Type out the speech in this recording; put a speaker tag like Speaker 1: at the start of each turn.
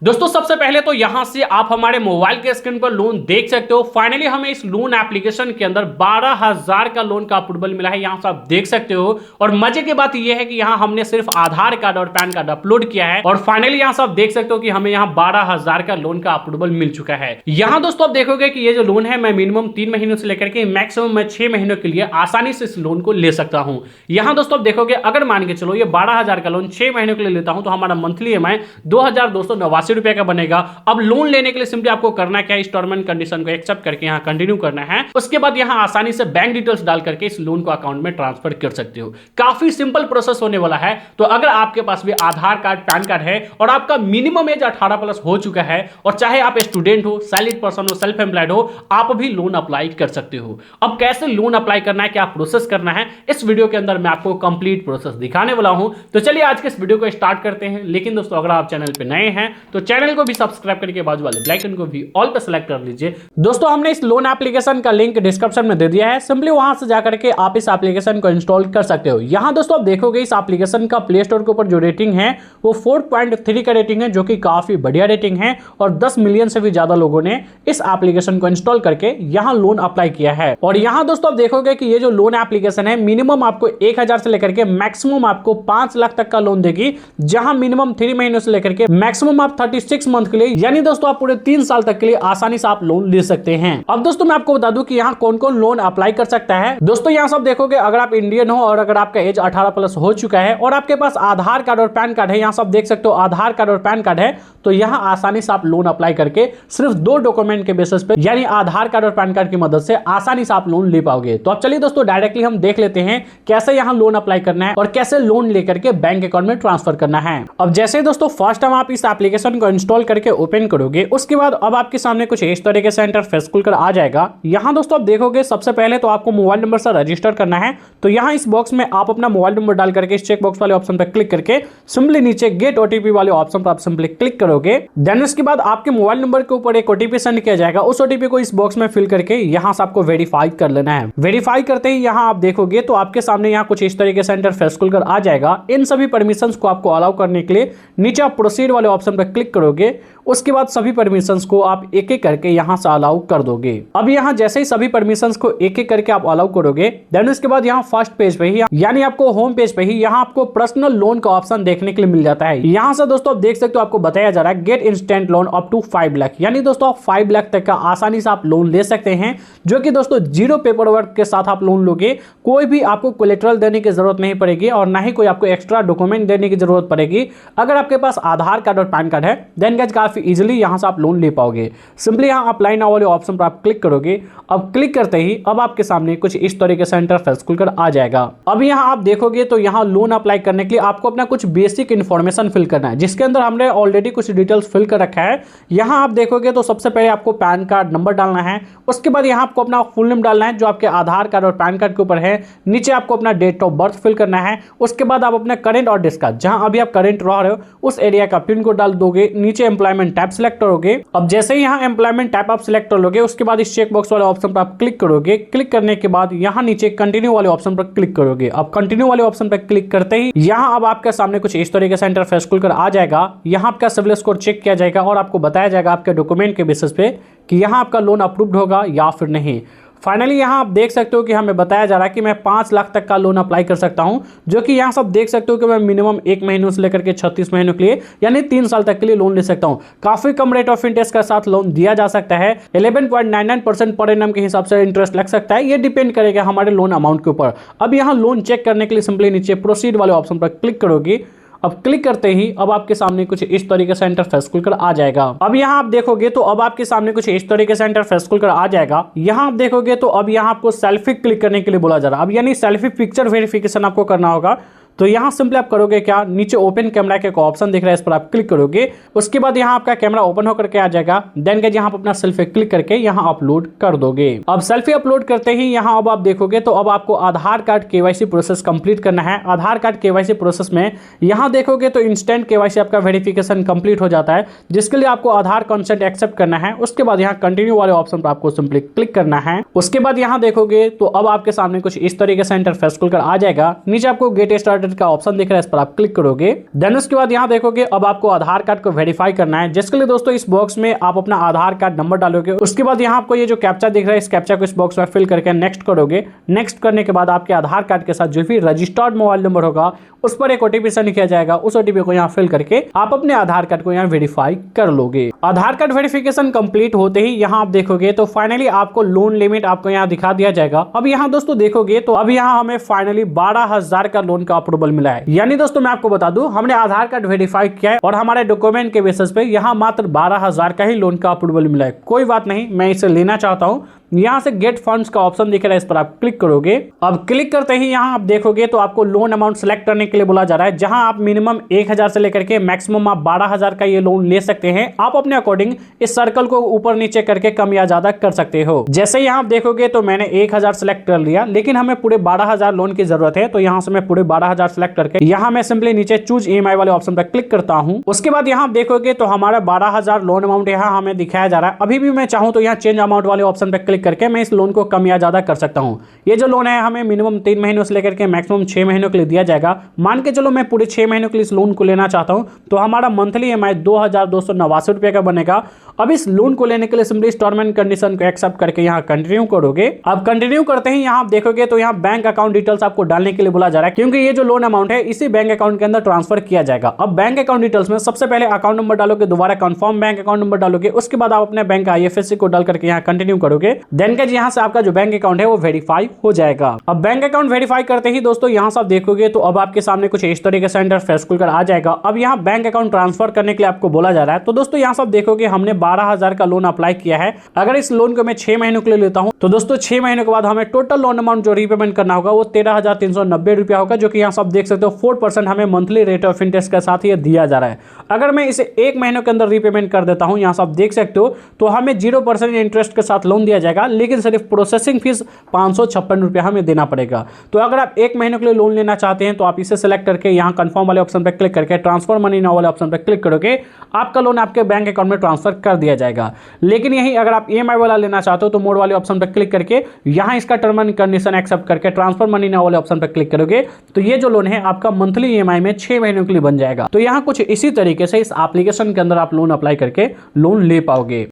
Speaker 1: दोस्तों सबसे पहले तो यहां से आप हमारे मोबाइल के स्क्रीन पर लोन देख सकते हो। फाइनली हमें इस लोन एप्लीकेशन के अंदर 12,000 का लोन का अप्रूवल मिला है, यहां से आप देख सकते हो। और मजे की बात यह है कि यहां हमने सिर्फ आधार कार्ड और पैन कार्ड अपलोड किया है और फाइनली यहां से आप देख सकते हो कि हमें यहां 12,000 का लोन का अप्रूवल मिल चुका है। यहां दोस्तों आप देखोगे कि ये जो लोन है मैं मिनिमम 3 महीनों से लेकर के मैक्सिमम मैं 6 महीनों के लिए आसानी से इस लोन को ले सकता हूं। यहां दोस्तों आप देखोगे अगर मान के चलो ये 12,000 का लोन 6 महीनों के लिए लेता हूं तो हमारा मंथली EMI 2,289 रुपए का बनेगा। अब लोन लेने के लिए सिंपली आपको करना क्या है, इस टर्म एंड कंडीशन को एक्सेप्ट करके यहां कंटिन्यू करना है। उसके बाद यहां आसानी से बैंक डिटेल्स डाल करके इस लोन को अकाउंट में ट्रांसफर कर सकते हो। काफी सिंपल प्रोसेस होने वाला है। तो अगर आपके पास भी आधार कार्ड पैन कार्ड है और आपका मिनिमम एज 18+ हो चुका है और चाहे आप स्टूडेंट हो, सैलरीड पर्सन हो, सेल्फ एम्प्लॉयड हो, आप भी लोन अप्लाई कर सकते हो। अब कैसे लोन अप्लाई करना है, क्या प्रोसेस करना है, इस वीडियो के अंदर मैं आपको कंप्लीट प्रोसेस दिखाने वाला हूं। तो चलिए आज के इस वीडियो को स्टार्ट करते हैं। लेकिन दोस्तों अगर आप चैनल पे नए हैं तो चैनल को भी सब्सक्राइब करके बाजू वाले बेल आइकन को भी ऑल पे सेलेक्ट कर लीजिए। दोस्तों हमने इस लोन एप्लीकेशन का लिंक डिस्क्रिप्शन में दे दिया है, सिंपली वहां से जाकर के आप इस एप्लीकेशन को इंस्टॉल कर सकते हो। यहां दोस्तों आप देखोगे इस एप्लीकेशन का प्ले स्टोर के ऊपर जो रेटिंग है वो 4.3 का रेटिंग है, जो कि काफी बढ़िया रेटिंग है और 10 मिलियन से भी ज्यादा लोगों ने इस एप्लीकेशन को इंस्टॉल करके यहां लोन अप्लाई किया है। और यहां दोस्तों आप देखोगे कि ये जो लोन एप्लीकेशन है मिनिमम आपको 1,000 से लेकर के मैक्सिमम आपको 5 लाख तक का लोन देगी, जहां मिनिमम 3 महीनों से लेकर के मैक्सिमम आप 36 मंथ के लिए यानी दोस्तों आप पूरे 3 साल तक के लिए आसानी से आप लोन ले सकते हैं। अब दोस्तों मैं आपको बता दूं कि यहाँ कौन कौन लोन अप्लाई कर सकता है। दोस्तों यहाँ सब देखोगे अगर आप इंडियन हो और अगर आपका एज 18+ हो चुका है और आपके पास आधार कार्ड और पैन कार्ड है, यहाँ सब देख सकते हो आधार कार्ड और पैन कार्ड है, तो यहाँ आसानी से आप लोन अप्लाई करके सिर्फ 2 डॉक्यूमेंट के बेसिस पे यानी आधार कार्ड और पैन कार्ड की मदद से आसानी से आप लोन ले पाओगे। तो अब चलिए दोस्तों डायरेक्टली हम देख लेते हैं कैसे यहाँ लोन अप्लाई करना है और कैसे लोन लेकर के बैंक अकाउंट में ट्रांसफर करना है। अब जैसे दोस्तों फर्स्ट टाइम आप इस एप्लीकेशन को इंस्टॉल करके ओपन करोगे, उसके बाद अब आपके सामने कुछ इस तरीके से इंटरफेस खुलकर आ जाएगा। यहाँ दोस्तों आप देखोगे सबसे पहले तो आपको मोबाइल नंबर से रजिस्टर करना है। तो यहाँ इस बॉक्स में आप अपना मोबाइल नंबर डाल करके इस चेक बॉक्स वाले ऑप्शन पर क्लिक करके सिंपली नीचे गेट OTP वाले ऑप्शन पर आप सिंपली क्लिक करोगे। देन उसके बाद आपके मोबाइल नंबर के ऊपर एक OTP सेंड किया जाएगा। उस OTP को इस बॉक्स में फिल करके यहाँ से आपको वेरीफाई कर लेना है। वेरीफाई करते ही यहाँ आप देखोगे तो आपके सामने यहाँ कुछ इस तरीके से इंटरफेस खुलकर आ जाएगा। इन सभी परमिशंस को आपको अलाउ करने के लिए नीचे आप प्रोसीड वाले ऑप्शन पर क्लिक करोगे। उसके बाद सभी परमिशंस को आप एक एक करके यहाँ से अलाउ कर दोगे। अब यहाँ जैसे ही सभी परमिशंस को एक एक करके आप अलाउ करोगे, देन उसके बाद यहाँ फर्स्ट पेज पे ही यानी आपको होम पेज पे ही यहाँ आपको पर्सनल लोन का ऑप्शन देखने के लिए मिल जाता है। यहाँ से दोस्तों आप देख सकते हो आपको बताया जा रहा है get instant loan up to 5 lakh, यानी दोस्तों आप 5 लाख तक का आसानी से आप लोन ले सकते हैं, जो कि दोस्तों 0 पेपर वर्क के साथ आप लोन लोगे। कोई भी आपको कोलेटरल देने की जरूरत नहीं पड़ेगी और ना ही कोई आपको एक्स्ट्रा डॉक्यूमेंट देने की जरूरत पड़ेगी। अगर आपके पास आधार कार्ड और पैन कार्ड है देन गाइस काफी इजीली यहां से आप लोन ले पाओगे। सिंपली यहां अप्लाई नाउ वाले ऑप्शन पर आप क्लिक करोगे। अब क्लिक करते ही अब आपके सामने कुछ इस तरीके से इंटरफेस खुलकर आ जाएगा। अब यहां आप देखोगे तो यहां लोन अप्लाई करने के लिए आपको अपना कुछ बेसिक इंफॉर्मेशन फिल करना है, जिसके अंदर हमने ऑलरेडी कुछ डिटेल्स फिल कर रखा है। यहां आप देखोगे तो सबसे पहले आपको पैन कार्ड नंबर डालना है। उसके बाद यहां आपको अपना फुल नेम डालना है जो आपके आधार कार्ड और पैन कार्ड के ऊपर है। नीचे आपको अपना डेट ऑफ बर्थ फिल करना है। उसके बाद आप अपना करेंट और डिस्का जहां अभी आप करेंट रह रहे हो उस एरिया का पिन कोड डाल दोगे। नीचे एम्प्लॉयमेंट टाइप सिलेक्ट करोगे। अब जैसे ही यहाँ एम्प्लॉयमेंट टाइप आप सिलेक्ट कर लोगे, उसके बाद इस चेक बॉक्स वाले ऑप्शन पर आप क्लिक करोगे। क्लिक करने के बाद यहाँ नीचे कंटिन्यू वाले ऑप्शन पर क्लिक करोगे। अब कंटिन्यू वाले ऑप्शन पर क्लिक करते ही यहाँ अब आपके सामने कुछ इस तरीके से इंटरफेस खुलकर आ जाएगा। यहाँ आपका सिबिल स्कोर चेक किया जाएगा और आपको बताया जाएगा आपके डॉक्यूमेंट के बेसिस पे कि यहाँ आपका लोन अप्रूव्ड होगा या फिर नहीं। फाइनली यहाँ आप देख सकते हो कि हमें बताया जा रहा है कि मैं 5 लाख तक का लोन अप्लाई कर सकता हूं, जो कि यहाँ सब देख सकते हो कि मैं मिनिमम 1 महीनों से लेकर के 36 महीनों के लिए यानी 3 साल तक के लिए लोन ले सकता हूं। काफी कम रेट ऑफ इंटरेस्ट के साथ लोन दिया जा सकता है। 11.99% पर एनम के हिसाब से इंटरेस्ट लग सकता है। ये डिपेंड करेगा हमारे लोन अमाउंट के ऊपर। अब यहाँ लोन चेक करने के लिए सिंपली नीचे प्रोसीड वाले ऑप्शन पर क्लिक करोगे। अब क्लिक करते ही अब आपके सामने कुछ इस तरीके से इंटरफेस खुलकर आ जाएगा। अब यहाँ आप देखोगे तो अब आपके सामने कुछ इस तरीके से इंटरफेस खुलकर आ जाएगा। यहाँ आप देखोगे तो अब यहाँ आपको सेल्फी क्लिक करने के लिए बोला जा रहा है। अब यानी सेल्फी पिक्चर वेरिफिकेशन आपको करना होगा। तो यहाँ सिंपली आप करोगे क्या, नीचे ओपन कैमरा के ऑप्शन दिख रहा है, इस पर आप क्लिक करोगे। उसके बाद यहाँ आपका कैमरा ओपन होकर के आ जाएगा। देन गाइस यहाँ अपना सेल्फी क्लिक करके यहाँ अपलोड कर दोगे। अब सेल्फी अपलोड करते ही यहाँ अब आप देखोगे तो अब आपको आधार कार्ड KYC प्रोसेस कंप्लीट करना है। आधार कार्ड KYC प्रोसेस में यहाँ देखोगे तो इंस्टेंट KYC आपका वेरिफिकेशन कंप्लीट हो जाता है, जिसके लिए आपको आधार कंसेंट एक्सेप्ट करना है। उसके बाद यहाँ कंटिन्यू वाले ऑप्शन पर आपको सिंपली क्लिक करना है। उसके बाद यहाँ देखोगे तो अब आपके सामने कुछ इस तरीके से इंटरफेस खुलकर आ जाएगा। नीचे आपको गेट स्टार्टेड क्रेडिट का ऑप्शन दिख रहा है, इस पर आप क्लिक करोगे। देन उसके बाद यहाँ देखोगे अब आपको आधार कार्ड को वेरीफाई करना है, जिसके लिए दोस्तों इस बॉक्स में आप अपना आधार कार्ड नंबर डालोगे। उसके बाद यहाँ आपको ये जो कैप्चा दिख रहा है, इस कैप्चा को इस बॉक्स में फिल करके नेक्स्ट करोगे। नेक्स्ट करने के बाद आपके आधार कार्ड के साथ जो भी रजिस्टर्ड मोबाइल नंबर होगा उस पर एक ओटीपी सेंड किया जाएगा। उस ओटीपी को यहाँ फिल करके आप अपने आधार कार्ड को यहाँ वेरीफाई कर लोगे। आधार कार्ड वेरिफिकेशन कंप्लीट होते ही यहाँ आप देखोगे तो फाइनली आपको लोन लिमिट आपको यहाँ दिखा दिया जाएगा। अब यहाँ दोस्तों देखोगे तो अब यहाँ हमें फाइनली 12,000 का लोन का अप्रूवल मिला है। यानी दोस्तों मैं आपको बता दूं, हमने आधार कार्ड वेरीफाई किया है और हमारे डॉक्यूमेंट के बेसिस पे यहाँ मात्र 12,000 का ही लोन का अप्रूवल मिला है। कोई बात नहीं, मैं इसे लेना चाहता हूँ। यहाँ से गेट फंड्स का ऑप्शन दिख रहा है, इस पर आप क्लिक करोगे। अब क्लिक करते ही यहाँ आप देखोगे तो आपको लोन अमाउंट सेलेक्ट करने के लिए बोला जा रहा है, जहां आप मिनिमम 1,000 से लेकर के मैक्सिमम आप 12,000 का ये लोन ले सकते हैं। आप अपने अकॉर्डिंग इस सर्कल को ऊपर नीचे करके कम या ज्यादा कर सकते हो। जैसे यहाँ आप देखोगे तो मैंने 1,000 सेलेक्ट कर लिया, लेकिन हमें पूरे 12,000 लोन की जरूरत है, तो यहाँ से मैं पूरे 12,000 सेलेक्ट करके यहाँ मैं सिंपली नीचे चूज EMI वाले ऑप्शन पर क्लिक करता हूँ। उसके बाद यहाँ आप देखोगे तो हमारा 12,000 लोन अमाउंट यहाँ हमें दिखाया जा रहा है। अभी भी मैं चाहूँ तो यहाँ चेंज अमाउंट वाले ऑप्शन पर क्लिक करके मैं इस लोन को कम या ज्यादा कर सकता हूं। ये जो लोन है हमें मिनिमम 3 महीनों से लेकर के मैक्सिमम 6 महीनों के लिए दिया जाएगा। मान के चलो मैं पूरे 6 महीनों के लिए इस लोन को लेना चाहता हूं, तो हमारा मंथली EMI 2,289 रुपए का बनेगा। अब इस लोन को लेने के लिए सिंपली टर्म एंड कंडीशन को एक्सेप्ट करके यहाँ कंटिन्यू करोगे। अब कंटिन्यू करते ही यहाँ आप देखोगे तो यहाँ बैंक अकाउंट डिटेल्स आपको डालने के लिए बोला जा रहा है, क्योंकि ये जो लोन अमाउंट है इसी बैंक अकाउंट के अंदर ट्रांसफर किया जाएगा। अब बैंक अकाउंट डिटेल्स में सबसे पहले अकाउंट नंबर डालोगे, दोबारा कंफर्म बैंक अकाउंट नंबर डालोगे। उसके बाद आप अपने बैंक का IFSC कोड डाल करके यहाँ कंटिन्यू करोगे। देन के यहाँ से आपका जो बैंक अकाउंट है वो वेरीफाई हो जाएगा। अब बैंक अकाउंट वेरीफाई करते ही दोस्तों यहाँ से आप देखोगे तो अब आपके सामने कुछ इस तरीके से इंटरफेस खुलकर आ जाएगा। अब यहाँ बैंक अकाउंट ट्रांसफर करने के लिए आपको बोला जा रहा है। तो दोस्तों यहाँ से आप देखोगे हमने 12,000 का लोन अप्लाई किया है। अगर इस लोन को मैं 6 महीनों के लिए लेता हूं तो दोस्तों 6 महीनों के बाद हमें टोटल लोन अमाउंट जो रीपेमेंट करना होगा वो 13,390 रुपया होगा, जो कि यहाँ से आप देख सकते हो 4% हमें मंथली रेट ऑफ इंटरेस्ट के साथ ये दिया जा रहा है। अगर मैं इसे 1 महीने के अंदर रीपेमेंट कर देता हूं, यहाँ से आप देख सकते हो तो हमें 0% इंटरेस्ट के साथ लोन दिया जाएगा, लेकिन सिर्फ प्रोसेसिंग फीस 556 रुपया हमें देना पड़ेगा। तो अगर आप 1 महीने के लिए लोन लेना चाहते हैं तो आप इसे सेलेक्ट करके यहाँ कंफर्म वाले ऑप्शन पर क्लिक करके ट्रांसफर मनी नाउ वाले ऑप्शन पर क्लिक करोगे, आपका लोन आपके बैंक अकाउंट में ट्रांसफर कर दिया जाएगा। लेकिन यही अगर आप EMI वाला लेना चाहते हो तो मोड वाले ऑप्शन पर क्लिक करके यहाँ इसका टर्म एंड कंडीशन एक्सेप्ट करके ट्रांसफर मनी नाउ वाले ऑप्शन पर क्लिक करोगे तो ये जो लोन है आपका मंथली EMI में 6 महीनों के लिए बन जाएगा। तो यहाँ कुछ इसी तरीके से इस एप्लीकेशन के अंदर आप लोन अप्लाई करके लोन ले पाओगे।